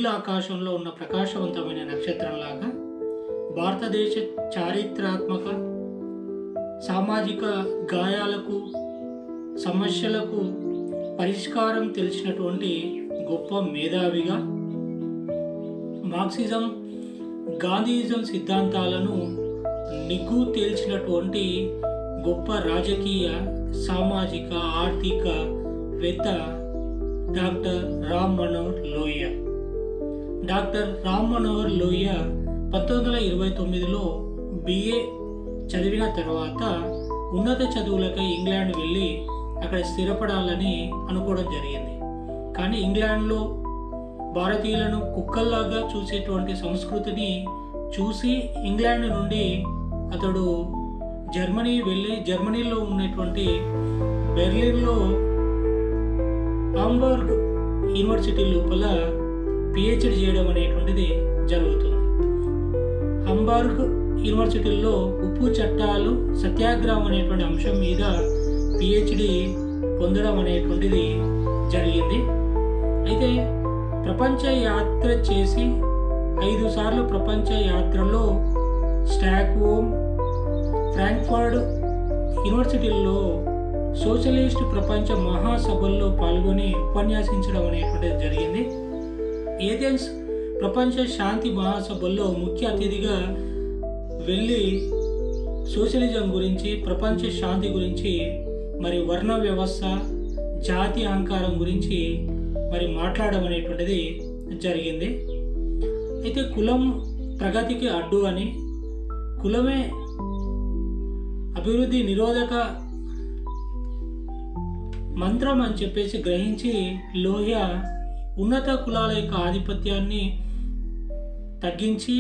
నీల ఆకాశంలో ఉన్న ప్రకాశవంతమైన నక్షత్రంలాగా భారతదేశ చారిత్రాత్మక సామాజిక గాయాలకు సమస్యలకు పరిష్కారం తెలిసినటువంటి గొప్ప మేధావిగా మార్క్సిజం గాంధీయిజం సిద్ధాంతాలను నిగ్గు తేల్చినటువంటి గొప్ప రాజకీయ సామాజిక ఆర్థికవేత్త డాక్టర్ రామ్ మనోహర్ లోహియా. డాక్టర్ రామ్ మనోహర్ లోహియా 1929లో బిఏ చదివిన తర్వాత ఉన్నత చదువులకై ఇంగ్లాండ్ వెళ్ళి అక్కడ స్థిరపడాలని అనుకోవడం జరిగింది. కానీ ఇంగ్లాండ్లో భారతీయులను కుక్కల్లాగా చూసేటువంటి సంస్కృతిని చూసి ఇంగ్లాండ్ నుండి అతడు జర్మనీ వెళ్ళి జర్మనీలో ఉన్నటువంటి బెర్లిన్లో హాంబర్గ్ యూనివర్సిటీ లోపల పిహెచ్డి చేయడం అనేటువంటిది జరుగుతుంది. హాంబర్గ్ యూనివర్సిటీలో ఉప్పు చట్టాలు సత్యాగ్రహం అనేటువంటి అంశం మీద పిహెచ్డి పొందడం అనేటువంటిది జరిగింది. అయితే ప్రపంచ యాత్ర చేసి 5 సార్లు ప్రపంచ యాత్రలో స్టాక్హోమ్, ఫ్రాంక్ఫర్ట్ యూనివర్సిటీల్లో సోషలిస్ట్ ప్రపంచ మహాసభల్లో పాల్గొని ఉపన్యాసించడం అనేటువంటిది జరిగింది. ఏథెన్స్ ప్రపంచ శాంతి మహాసభల్లో ముఖ్య అతిథిగా వెళ్ళి సోషలిజం గురించి, ప్రపంచ శాంతి గురించి, మరి వర్ణ వ్యవస్థ, జాతి అహంకారం గురించి మరి మాట్లాడడం అనేటువంటిది జరిగింది. అయితే కులం ప్రగతికి అడ్డు అని, కులమే అభివృద్ధి నిరోధక మంత్రం అని చెప్పేసి గ్రహించి లోహియా ఉన్నత కులాల యొక్క ఆధిపత్యాన్ని తగ్గించి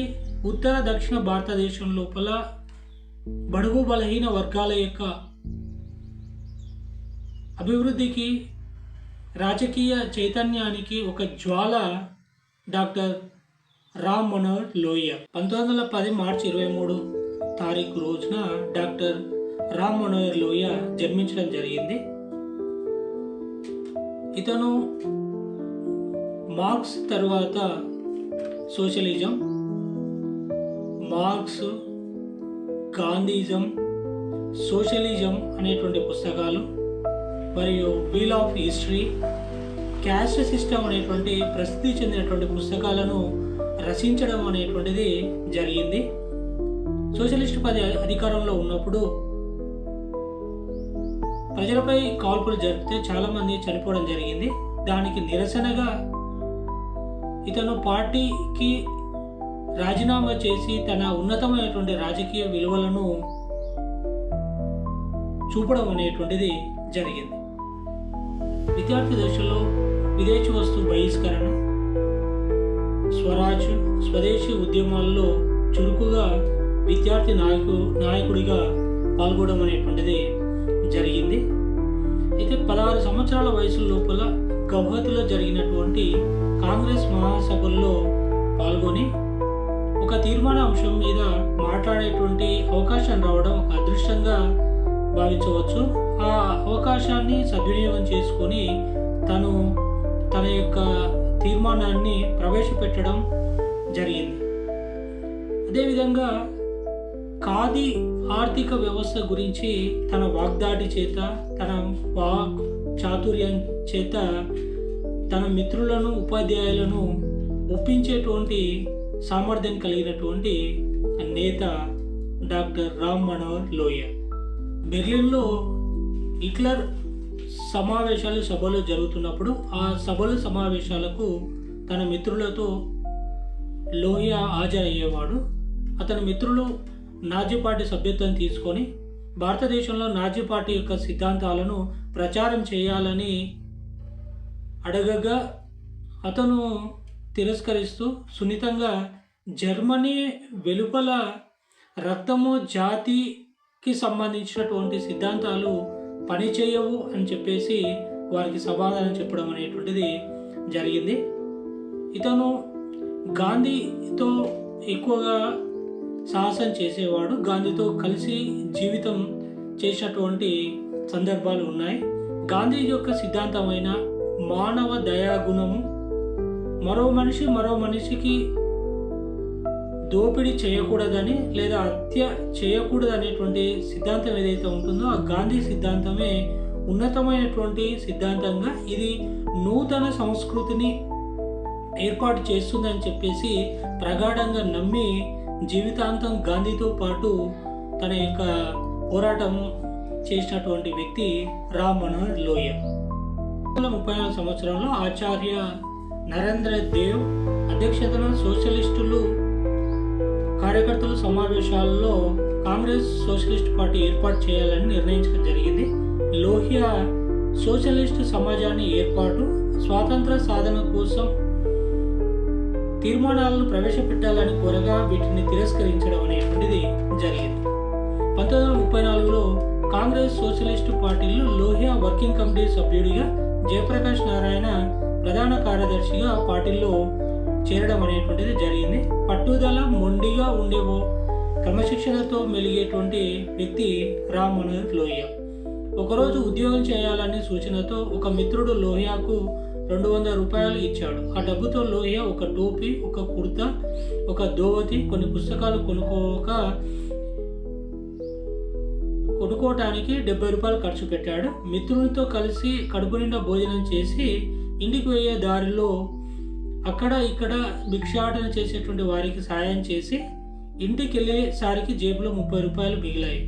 ఉత్తర దక్షిణ భారతదేశం లోపల బడుగు బలహీన వర్గాల యొక్క అభివృద్ధికి, రాజకీయ చైతన్యానికి ఒక జ్వాల డాక్టర్ రామ్ మనోహర్ లోహియా. 1910 మార్చి 23 తారీఖు రోజున డాక్టర్ రామ్ మనోహర్ లోహియా జన్మించడం జరిగింది. ఇతను మార్క్స్ తర్వాత సోషలిజం, మార్క్స్, గాంధీయిజం, సోషలిజం అనేటువంటి పుస్తకాలు మరియు wheel of history, caste system అనేటువంటి ప్రసిద్ధి చెందినటువంటి పుస్తకాలను రచించడం అనేటువంటిది జరిగింది. సోషలిస్ట్ అధికారంలో ఉన్నప్పుడు ప్రజలపై కాల్పులు జరిపితే చాలామంది చనిపోవడం జరిగింది. దానికి నిరసనగా ఇతను పార్టీకి రాజీనామా చేసి తన ఉన్నతమైనటువంటి రాజకీయ విలువలను చూపడం అనేటువంటిది జరిగింది. విద్యార్థి దశలో విదేశీ వస్తు బహిష్కరణ, స్వరాజ్, స్వదేశీ ఉద్యమాల్లో చురుకుగా విద్యార్థి నాయకుడిగా పాల్గొనడం అనేటువంటిది జరిగింది. అయితే 16 సంవత్సరాల వయసు లోపల గౌహతిలో జరిగినటువంటి కాంగ్రెస్ మహాసభల్లో పాల్గొని ఒక తీర్మాన అంశం మీద మాట్లాడేటువంటి అవకాశం రావడం ఒక అదృష్టంగా భావించవచ్చు. ఆ అవకాశాన్ని సద్వినియోగం చేసుకొని తన యొక్క తీర్మానాన్ని ప్రవేశపెట్టడం జరిగింది. అదేవిధంగా ఖాదీ ఆర్థిక వ్యవస్థ గురించి తన వాగ్దాటి చేత, తన వాక్ చాతుర్యం చేత తన మిత్రులను, ఉపాధ్యాయులను ఒప్పించేటువంటి సామర్థ్యం కలిగినటువంటి నేత డాక్టర్ రామ్ మనోహర్ లోహియా. బెర్లిన్లో హిట్లర్ సభలు జరుగుతున్నప్పుడు ఆ సమావేశాలకు తన మిత్రులతో లోహియా హాజరయ్యేవాడు. అతని మిత్రులు నాజీ పార్టీ సభ్యత్వం తీసుకొని భారతదేశంలో నాజీ పార్టీ యొక్క సిద్ధాంతాలను ప్రచారం చేయాలని అడగగా అతను తిరస్కరిస్తూ సున్నితంగా జర్మనీ వెలుపల రక్తము, జాతికి సంబంధించినటువంటి సిద్ధాంతాలు పనిచేయవు అని చెప్పేసి వారికి సమాధానం చెప్పడం అనేటువంటిది జరిగింది. ఇతను గాంధీతో ఎక్కువగా సాహసం చేసేవాడు. గాంధీతో కలిసి జీవితం చేసినటువంటి సందర్భాలు ఉన్నాయి. గాంధీ యొక్క సిద్ధాంతమైన మానవ దయాగుణము మరో మనిషికి దోపిడీ చేయకూడదని లేదా హత్య చేయకూడదు అనేటువంటి సిద్ధాంతం ఏదైతే ఉంటుందో ఆ గాంధీ సిద్ధాంతమే ఉన్నతమైనటువంటి సిద్ధాంతంగా ఇది నూతన సంస్కృతిని ఏర్పాటు చేస్తుందని చెప్పేసి ప్రగాఢంగా నమ్మి జీవితాంతం గాంధీతో పాటు తన యొక్క పోరాటం చేసినటువంటి వ్యక్తి రామ్ మనోహర్ లోహియా. 1934 సంవత్సరంలో ఆచార్య నరేంద్ర దేవ్ అధ్యక్షతన సోషలిస్టులు కార్యకర్తల సమావేశాల్లో కాంగ్రెస్ సోషలిస్ట్ పార్టీ ఏర్పాటు చేయాలని నిర్ణయించడం జరిగింది. లోహియా సోషలిస్టు సమాజాన్ని ఏర్పాటు, స్వాతంత్ర సాధన కోసం తీర్మానాలను ప్రవేశపెట్టాలని కోరగా వీటిని తిరస్కరించడం అనేటువంటిది జరిగింది. 1934లో కాంగ్రెస్ సోషలిస్టు పార్టీలో లోహియా వర్కింగ్ కమిటీ సభ్యుడిగా, జయప్రకాష్ నారాయణ ప్రధాన కార్యదర్శిగా పార్టీలో చేరడం అనేటువంటిది జరిగింది. పట్టుదల, మొండిగా ఉండేవో క్రమశిక్షణతో మెలిగేటువంటి వ్యక్తి రామ్ మనోహర్ లోహియా. ఒకరోజు ఉద్యోగం చేయాలనే సూచనతో ఒక మిత్రుడు లోహియాకు 200 రూపాయలు ఇచ్చాడు. ఆ డబ్బుతో లోహియా ఒక టోపీ, ఒక కుర్తా, ఒక దోవతి, కొన్ని పుస్తకాలు కొనుక్కోవటానికి 70 రూపాయలు ఖర్చు పెట్టాడు. మిత్రునితో కలిసి కడుపు నిండా భోజనం చేసి ఇంటికి పోయే దారిలో అక్కడ ఇక్కడ భిక్షాటన చేసేటువంటి వారికి సాయం చేసి ఇంటికి వెళ్ళేసరికి జేబులో 30 రూపాయలు మిగిలాయి.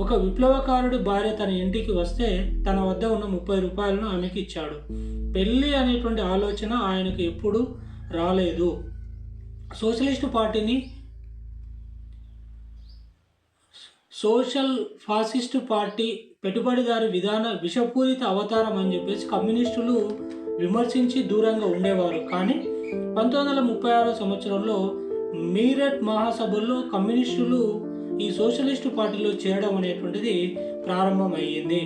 ఒక విప్లవకారుడి భార్య తన ఇంటికి వస్తే తన వద్ద ఉన్న 30 రూపాయలను ఆమెకి ఇచ్చాడు. పెళ్ళి అనేటువంటి ఆలోచన ఆయనకు ఎప్పుడూ రాలేదు. సోషలిస్టు పార్టీని సోషల్ ఫాసిస్టు పార్టీ పెట్టుబడిదారి విధాన విషపూరిత అవతారం అని చెప్పేసి కమ్యూనిస్టులు విమర్శించి దూరంగా ఉండేవారు. కానీ 1936 సంవత్సరంలో మీరట్ మహాసభల్లో కమ్యూనిస్టులు ఈ సోషలిస్టు పార్టీలో చేరడం అనేటువంటిది ప్రారంభమయ్యింది.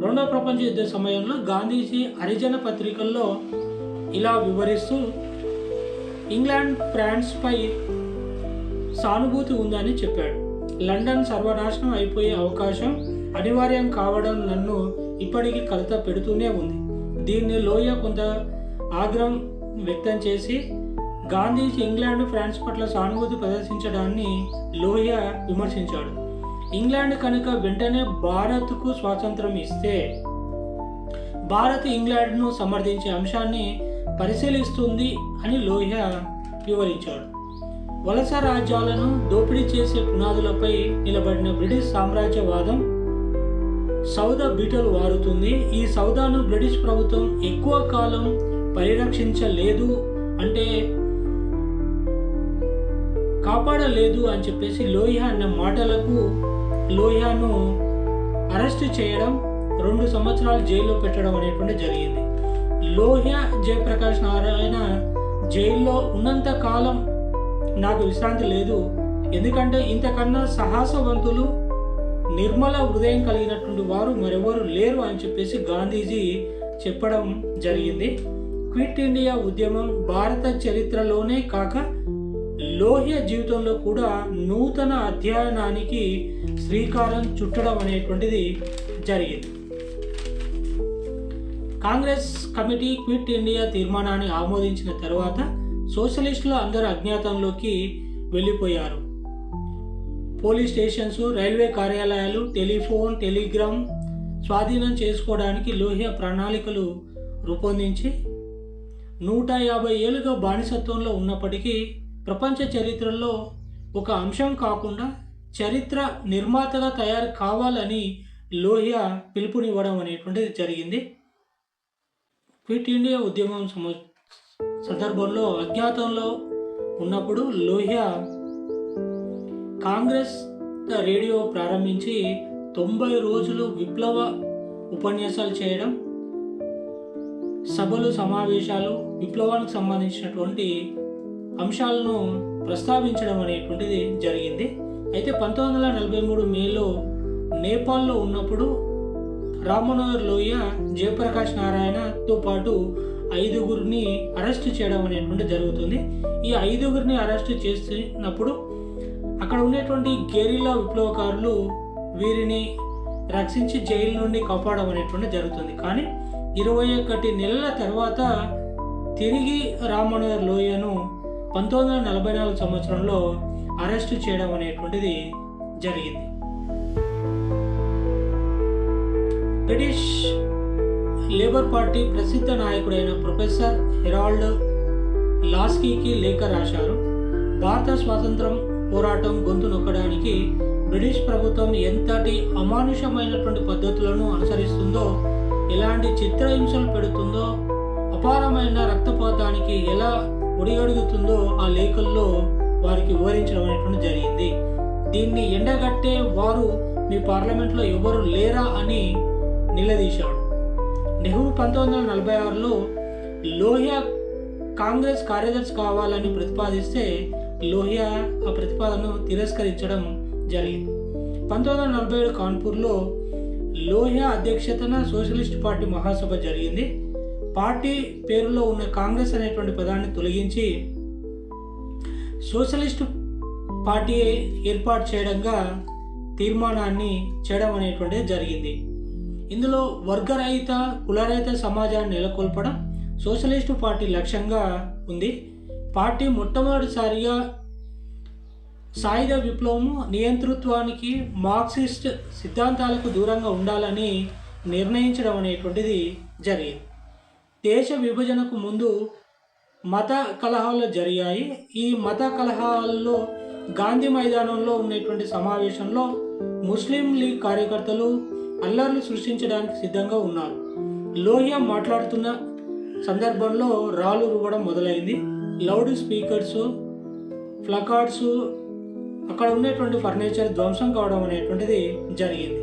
రెండవ ప్రపంచ యుద్ధ సమయంలో గాంధీజీ హరిజన పత్రికల్లో ఇలా వివరిస్తూ, ఇంగ్లాండ్ ఫ్రాన్స్పై సానుభూతి ఉందని చెప్పాడు. లండన్ సర్వనాశనం అయిపోయే అవకాశం అనివార్యం కావడం నన్ను ఇప్పటికీ కలత పెడుతూనే ఉంది. దీన్ని లోహియా కొంత ఆగ్రహం వ్యక్తం చేసి గాంధీజీ ఇంగ్లాండ్, ఫ్రాన్స్ పట్ల సానుభూతి ప్రదర్శించడాన్ని లోహియా విమర్శించాడు. ఇంగ్లాండ్ కనుక వెంటనే భారత్కు స్వాతంత్రం ఇస్తే భారత్ ఇంగ్లాండ్ను సమర్థించే అంశాన్ని పరిశీలిస్తుంది అని లోహియా వివరించాడు. వలస రాజ్యాలను దోపిడీ చేసే పునాదులపై నిలబడిన బ్రిటిష్ సామ్రాజ్యవాదం సౌద బీటలు వారుతుంది. ఈ సౌదాను బ్రిటిష్ ప్రభుత్వం ఎక్కువ కాలం పరిరక్షించలేదు, అంటే కాపాడలేదు అని చెప్పేసి లోహియా అన్న మాటలకు లోహియాను అరెస్ట్ చేయడం, 2 సంవత్సరాలు జైల్లో పెట్టడం అనేటువంటి జరిగింది. లోహియా, జయప్రకాష్ నారాయణ జైల్లో ఉన్నంత కాలం నాకు విశ్రాంతి లేదు, ఎందుకంటే ఇంతకన్నా సాహసవంతులు, నిర్మల హృదయం కలిగినటువంటి వారు మరెవరు లేరు అని చెప్పేసి గాంధీజీ చెప్పడం జరిగింది. క్విట్ ఇండియా ఉద్యమం భారత చరిత్రలోనే కాక లోహియా జీవితంలో కూడా నూతన అధ్యయనానికి శ్రీకారం చుట్టడం అనేటువంటిది జరిగింది. కాంగ్రెస్ కమిటీ క్విట్ ఇండియా తీర్మానాన్ని ఆమోదించిన తర్వాత సోషలిస్టులు అందరూ అజ్ఞాతంలోకి వెళ్ళిపోయారు. పోలీస్ స్టేషన్స్, రైల్వే కార్యాలయాలు, టెలిఫోన్, టెలిగ్రామ్ స్వాధీనం చేసుకోవడానికి లోహియా ప్రణాళికలు రూపొందించి 150 ఏళ్ళుగా బానిసత్వంలో ఉన్నప్పటికీ ప్రపంచ చరిత్రలో ఒక అంశం కాకుండా చరిత్ర నిర్మాతగా తయారు కావాలని లోహియా పిలుపునివ్వడం అనేటువంటిది జరిగింది. క్విట్ ఇండియా ఉద్యమం సందర్భంలో అజ్ఞాతంలో ఉన్నప్పుడు లోహియా కాంగ్రెస్ రేడియో ప్రారంభించి 90 రోజులు విప్లవ ఉపన్యాసాలు చేయడం, సభలు, సమావేశాలు, విప్లవానికి సంబంధించినటువంటి అంశాలను ప్రస్తావించడం అనేటువంటిది జరిగింది. అయితే 1943 మేలో నేపాల్లో ఉన్నప్పుడు రామ్ మనోహర్ లోహియా, జయప్రకాష్ నారాయణతో పాటు 5గురిని అరెస్ట్ చేయడం అనేటువంటి జరుగుతుంది. ఈ 5గురిని అరెస్ట్ చేసినప్పుడు అక్కడ ఉన్నటువంటి గెరిల్లా విప్లవకారులు వీరిని రక్షించి జైలు నుండి కాపాడడం అనేటువంటి జరుగుతుంది. కానీ 21 నెలల తర్వాత తిరిగి రామ్ మనోహర్ లోహియాను 1944 సంవత్సరంలో అరెస్టు చేయడం అనేటువంటిది జరిగింది. బ్రిటిష్ లేబర్ పార్టీ ప్రసిద్ధ నాయకుడైన ప్రొఫెసర్ హెరాల్డ్ లాస్కీకి లేఖ రాశారు. భారత స్వాతంత్రం పోరాటం గొంతు నొక్కడానికి బ్రిటిష్ ప్రభుత్వం ఎంతటి అమానుషమైనటువంటి పద్ధతులను అనుసరిస్తుందో, ఎలాంటి చిత్రహింసలు పెడుతుందో, అపారమైన రక్తపాతానికి ఎలా ఒడిగడుగుతుందో ఆ లేఖల్లో వారికి వివరించడం అనేటువంటి జరిగింది. దీన్ని ఎండగట్టే వారు మీ పార్లమెంట్లో ఎవరు లేరా అని నిలదీశాడు. నెహ్రూ 1946లో లోహియా కాంగ్రెస్ కార్యదర్శి కావాలని ప్రతిపాదిస్తే లోహియా ఆ ప్రతిపాదనను తిరస్కరించడం జరిగింది. 1947 కాన్పూర్లో లోహియా అధ్యక్షతన సోషలిస్ట్ పార్టీ మహాసభ జరిగింది. పార్టీ పేరులో ఉన్న కాంగ్రెస్ అనేటువంటి పదాన్ని తొలగించి సోషలిస్ట్ పార్టీ ఏర్పాటు చేయడంగా తీర్మానాన్ని చేయడం అనేటువంటిది జరిగింది. ఇందులో వర్గరహిత కులరహిత సమాజాన్ని నెలకొల్పడం సోషలిస్టు పార్టీ లక్ష్యంగా ఉంది. పార్టీ మొట్టమొదటిసారిగా సాయుధ విప్లవము, నియంతృత్వానికి, మార్క్సిస్ట్ సిద్ధాంతాలకు దూరంగా ఉండాలని నిర్ణయించడం అనేటువంటిది జరిగింది. దేశ విభజనకు ముందు మత కలహాలు జరిగాయి. ఈ మత కలహాల్లో గాంధీ మైదానంలో ఉన్నటువంటి సమావేశంలో ముస్లిం లీగ్ కార్యకర్తలు అల్లర్లు సృష్టించడానికి సిద్ధంగా ఉన్నారు. లోహియా మాట్లాడుతున్న సందర్భంలో రాళ్ళు రువ్వడం మొదలైంది. లౌడ్ స్పీకర్స్, ప్లకార్డ్స్, అక్కడ ఉన్నటువంటి ఫర్నిచర్ ధ్వంసం కావడం అనేటువంటిది జరిగింది.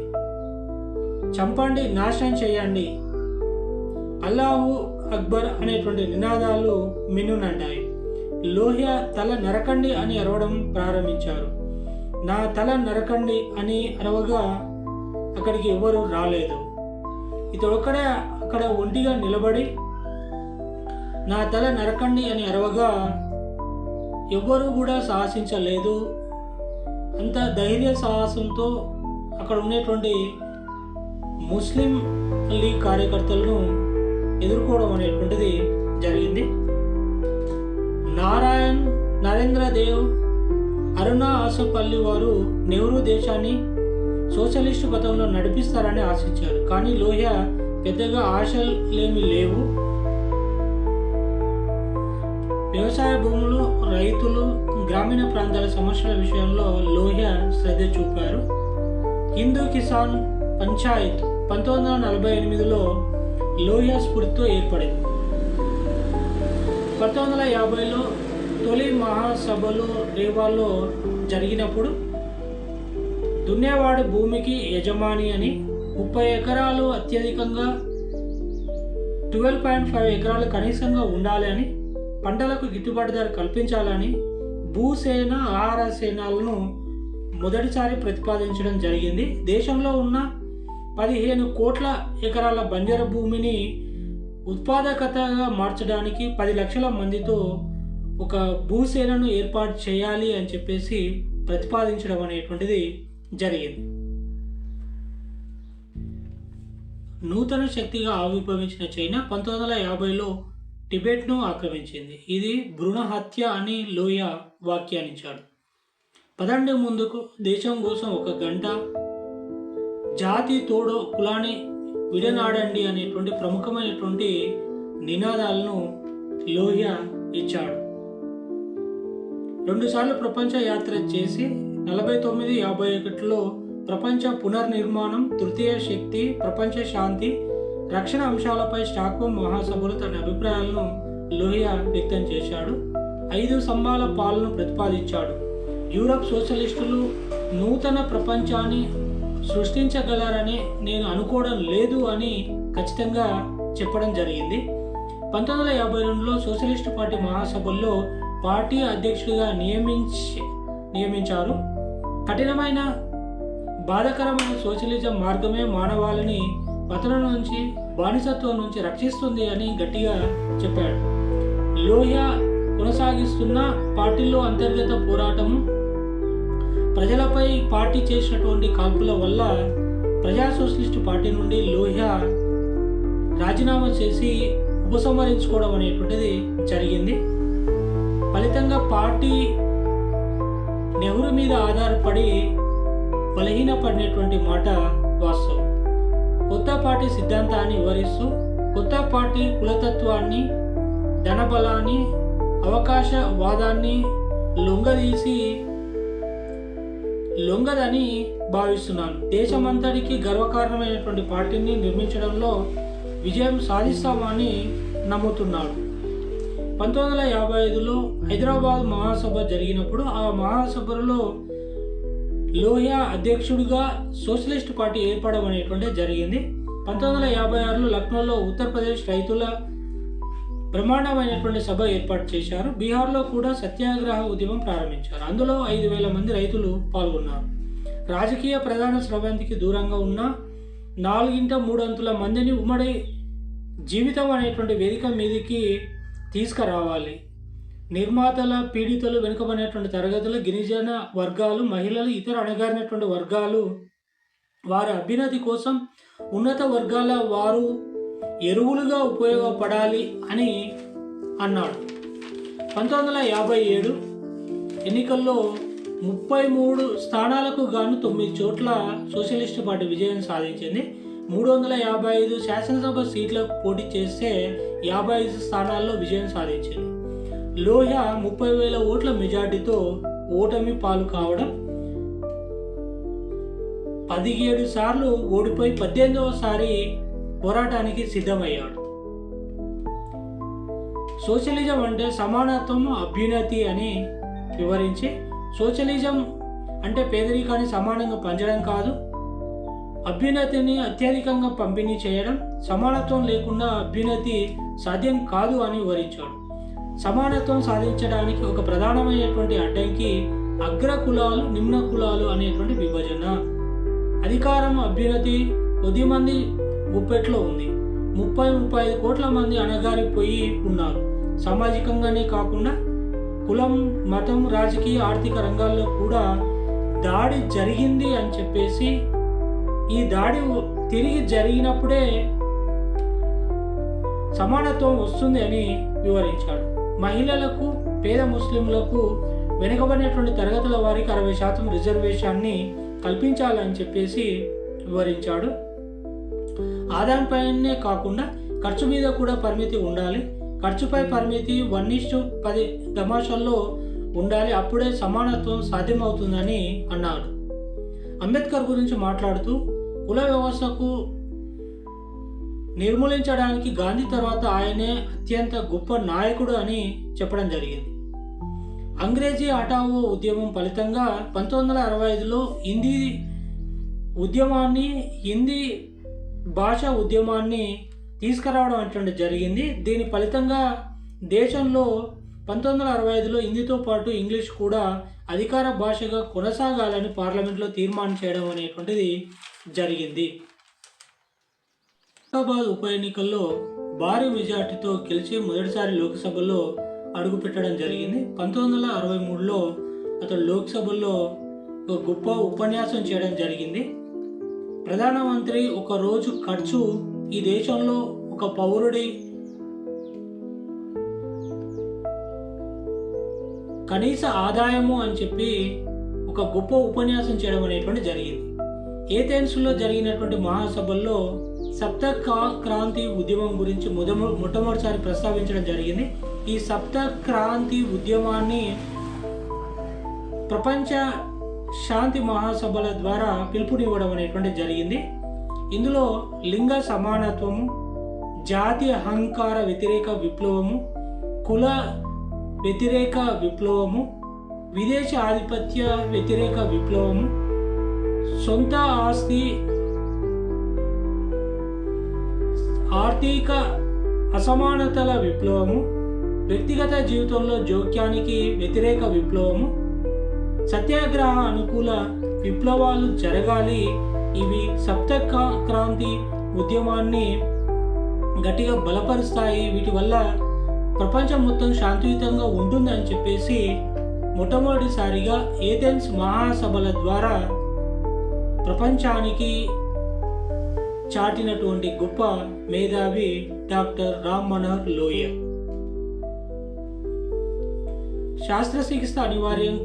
చంపండి, నాశనం చేయండి, అల్లాహు అక్బర్ అనేటువంటి నినాదాలు మిన్నునంటాయి. లోహియా తల నరకండి అని అరవడం ప్రారంభించారు. నా తల నరకండి అని అరవగా అక్కడికి ఎవరు రాలేదు. ఇతడొక్కడే అక్కడ ఒంటిగా నిలబడి నా తల నరకండి అని అరవగా ఎవ్వరూ కూడా సాహసించలేదు. అంత ధైర్య సాహసంతో అక్కడ ఉన్నటువంటి ముస్లిం లీగ్ కార్యకర్తలను ఎదుర్కోవడం అనేటువంటిది జరిగింది. నరేంద్ర దేవ్, అరుణా ఆసఫ్ అలీ వారు నెహ్రూ దేశాన్ని సోషలిస్టు పథంలో నడిపిస్తారని ఆశించారు. కానీ లోహియా పెద్దగా ఆశలేమీ లేవు. వ్యవసాయ భూములు, రైతులు, గ్రామీణ ప్రాంతాల సమస్యల విషయంలో లోహియా శ్రద్ధ చూపారు. హిందూ కిసాన్ పంచాయత్ 1948లో లోహియా స్ఫూర్తితో ఏర్పడింది. 1950లో తొలి మహాసభలు రేవాలో జరిగినప్పుడు దున్నేవాడి భూమికి యజమాని అని, 30 ఎకరాలు అత్యధికంగా 12.5 ఎకరాలు కనీసంగా ఉండాలి అని, పంటలకు గిట్టుబాటు ధర కల్పించాలని భూసేన, ఆహార సేనలను మొదటిసారి ప్రతిపాదించడం జరిగింది. దేశంలో ఉన్న 15 కోట్ల ఎకరాల బంజరు భూమిని ఉత్పాదకతగా మార్చడానికి 10 లక్షల మందితో ఒక భూసేనను ఏర్పాటు చేయాలి అని చెప్పేసి ప్రతిపాదించడం అనేటువంటిది జరిగింది. నూతన శక్తిగా ఆవిర్భవించిన చైనా 1950లో టిబెట్ను ఆక్రమించింది. ఇది భ్రూణ హత్య అని లోహియా వ్యాఖ్యానించాడు. పదండి ముందుకు, దేశం కోసం 1 గంట, జాతి తోడో కులాన్ని విడనాడండి అనేటువంటి ప్రముఖమైనటువంటి నినాదాలను లోహియా ఇచ్చాడు. 2 సార్లు ప్రపంచ యాత్ర చేసి 49-51లో ప్రపంచ పునర్నిర్మాణం, తృతీయ శక్తి, ప్రపంచ శాంతి, రక్షణ అంశాలపై స్టాక్హోమ్ మహాసభలో తన అభిప్రాయాలను లోహియా వ్యక్తం చేశాడు. 5 స్తంభాల పాలనను ప్రతిపాదించాడు. యూరప్ సోషలిస్టులు నూతన ప్రపంచాన్ని సృష్టించగలరని నేను అనుకోవడం లేదు అని ఖచ్చితంగా చెప్పడం జరిగింది. 1952లో సోషలిస్టు పార్టీ మహాసభల్లో పార్టీ అధ్యక్షుడిగా నియమించారు. కఠినమైన బాధాకరమైన సోషలిజం మార్గమే మానవాళిని పతనం నుంచి, బానిసత్వం నుంచి రక్షిస్తుంది అని గట్టిగా చెప్పాడు. లోహియా కొనసాగిస్తున్న పార్టీలో అంతర్గత పోరాటము, ప్రజలపై పార్టీ చేసినటువంటి కాల్పుల వల్ల ప్రజా సోషలిస్టు పార్టీ నుండి లోహియా రాజీనామా చేసి ఉపసంహరించుకోవడం అనేటువంటిది జరిగింది. ఫలితంగా పార్టీ నెహ్రూ మీద ఆధారపడి బలహీనపడినటువంటి మాట వాస్తవం. కొత్త పార్టీ సిద్ధాంతాన్ని వివరిస్తూ కొత్త పార్టీ కులతత్వాన్ని, ధనబలాన్ని, అవకాశవాదాన్ని లొంగదని భావిస్తున్నాను. దేశమంతటికి గర్వకారణమైనటువంటి పార్టీని నిర్మించడంలో విజయం సాధిస్తామని నమ్ముతున్నాడు. 1955లో హైదరాబాద్ మహాసభ జరిగినప్పుడు ఆ మహాసభలో లోహియా అధ్యక్షుడిగా సోషలిస్ట్ పార్టీ ఏర్పడడం అనేటువంటిది జరిగింది. 1956లో లక్నోలో ఉత్తరప్రదేశ్ రైతుల బ్రహ్మాండమైనటువంటి సభ ఏర్పాటు చేశారు. బీహార్లో కూడా సత్యాగ్రహ ఉద్యమం ప్రారంభించారు. అందులో 5,000 మంది రైతులు పాల్గొన్నారు. రాజకీయ ప్రధాన స్రవంతికి దూరంగా ఉన్న 4/3 మందిని ఉమ్మడి జీవితం అనేటువంటి వేదిక మీదకి తీసుకురావాలి. నిర్మాతల, పీడితులు, వెనుకబడినటువంటి తరగతులు, గిరిజన వర్గాలు, మహిళలు, ఇతర అణగారినటువంటి వర్గాలు వారి అభ్యున్నతి కోసం ఉన్నత వర్గాల వారు ఎరువులుగా ఉపయోగపడాలి అని అన్నాడు. 1957 ఎన్నికల్లో 33 స్థానాలకు గాను 9 చోట్ల సోషలిస్ట్ పార్టీ విజయం సాధించింది. 355 శాసనసభ సీట్లకు పోటీ చేస్తే 55 స్థానాల్లో విజయం సాధించింది. లోహియా 30,000 ఓట్ల మెజార్టీతో ఓటమి పాలు కావడం, 17 సార్లు ఓడిపోయి 18వ సారి పోరాటానికి సిద్ధమయ్యాడు. సోషలిజం అంటే సమానత్వం, అభ్యున్నతి అని వివరించి, సోషలిజం అంటే పేదరికాన్ని సమానంగా పంచడం కాదు, అభ్యున్నతిని అత్యధికంగా పంపిణీ చేయడం, సమానత్వం లేకుండా అభ్యున్నతి సాధ్యం కాదు అని వివరించాడు. సమానత్వం సాధించడానికి ఒక ప్రధానమైనటువంటి అడ్డంకి అగ్ర కులాలు, నిమ్న కులాలు అనేటువంటి విభజన. అధికారం, అభ్యున్నతి కొద్దిమంది గుప్పెట్లో ఉంది. 30-35 కోట్ల మంది అణగారిపోయి ఉన్నారు. సామాజికంగానే కాకుండా కులం, మతం, రాజకీయ, ఆర్థిక రంగాల్లో కూడా దాడి జరిగింది అని చెప్పేసి, ఈ దాడి తిరిగి జరిగినప్పుడే సమానత్వం వస్తుంది అని వివరించాడు. మహిళలకు, పేద ముస్లింలకు, వెనుకబడినటువంటి తరగతుల వారికి 60% రిజర్వేషన్ని కల్పించాలని చెప్పేసి వివరించాడు. ఆదాయంపైనే కాకుండా ఖర్చు మీద కూడా పరిమితి ఉండాలి. ఖర్చుపై పరిమితి 1:10 దమాషాల్లో ఉండాలి. అప్పుడే సమానత్వం సాధ్యమవుతుందని అన్నాడు. అంబేద్కర్ గురించి మాట్లాడుతూ కుల వ్యవస్థకు నిర్మూలించడానికి గాంధీ తర్వాత ఆయనే అత్యంత గొప్ప నాయకుడు అని చెప్పడం జరిగింది. అంగ్రేజీ హఠావో ఉద్యమం ఫలితంగా 1965లో హిందీ భాషా ఉద్యమాన్ని తీసుకురావడం అటువంటి జరిగింది. దీని ఫలితంగా దేశంలో 1965లో హిందీతో పాటు ఇంగ్లీష్ కూడా అధికార భాషగా కొనసాగాలని పార్లమెంట్లో తీర్మానం చేయడం అనేటువంటిది జరిగింది. హైదరాబాద్ ఉప ఎన్నికల్లో భారీ మెజార్టీతో గెలిచి మొదటిసారి లోక్సభలో అడుగుపెట్టడం జరిగింది. 1963లో అతడు లోక్సభలో ఒక గొప్ప ఉపన్యాసం చేయడం జరిగింది. ప్రధానమంత్రి ఒక రోజు ఖర్చు ఈ దేశంలో ఒక పౌరుడి కనీస ఆదాయము అని చెప్పి ఒక గొప్ప ఉపన్యాసం చేయడం అనేటువంటి జరిగింది. ఏథెన్స్లో జరిగినటువంటి మహాసభల్లో సప్త క్రాంతి ఉద్యమం గురించి మొట్టమొదటిసారి ప్రస్తావించడం జరిగింది. ఈ సప్త క్రాంతి ఉద్యమాన్ని ప్రపంచ శాంతి మహాసభల ద్వారా పిలుపునివ్వడం అనేటువంటి జరిగింది. ఇందులో లింగ సమానత్వము, జాతి అహంకార వ్యతిరేక విప్లవము, కుల వ్యతిరేక విప్లవము, విదేశీ ఆధిపత్య వ్యతిరేక విప్లవము, సొంత ఆస్తి, ఆర్థిక అసమానతల విప్లవము, వ్యక్తిగత జీవితంలో జోక్యానికి వ్యతిరేక విప్లవము, సత్యాగ్రహ అనుకూల విప్లవాలు జరగాలి. ఇవి సప్త క్రాంతి ఉద్యమాన్ని గట్టిగా బలపరుస్తాయి. వీటి వల్ల ప్రపంచం మొత్తం శాంతియుతంగా ఉంటుందని చెప్పేసి మొట్టమొదటిసారిగా ఏథెన్స్ మహాసభల ద్వారా ప్రపంచానికి చాటినటువంటి గొప్ప మేధావి డాక్టర్ రామ్ మనోహర్ లోహియా. శస్త్రచికిత్స అనివార్యం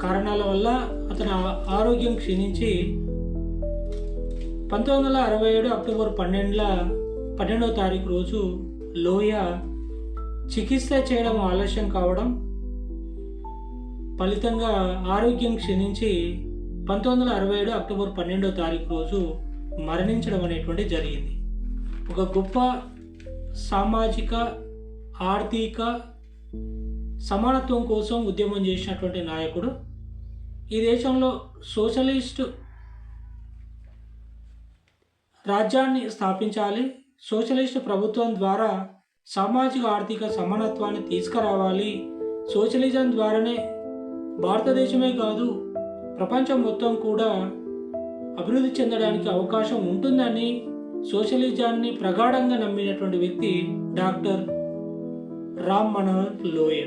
కారణాల వల్ల అతని ఆరోగ్యం క్షీణించి 1967 అక్టోబర్ 12వ తారీఖు రోజు లోహియా చికిత్స చేయడం ఆలస్యం కావడం ఫలితంగా ఆరోగ్యం క్షీణించి 1967 అక్టోబర్ 12వ తారీఖు రోజు మరణించడం అనేటువంటి జరిగింది. ఒక గొప్ప సామాజిక ఆర్థిక సమానత్వం కోసం ఉద్యమం చేసినటువంటి నాయకుడు. ఈ దేశంలో సోషలిస్టు రాజ్యాన్ని స్థాపించాలి, సోషలిస్టు ప్రభుత్వం ద్వారా సామాజిక ఆర్థిక సమానత్వాన్ని తీసుకురావాలి, సోషలిజం ద్వారానే భారతదేశమే కాదు ప్రపంచం మొత్తం కూడా అభివృద్ధి చెందడానికి అవకాశం ఉంటుందని సోషలిజాన్ని ప్రగాఢంగా నమ్మినటువంటి వ్యక్తి డాక్టర్ రామ్ మనోహర్ లోహియా.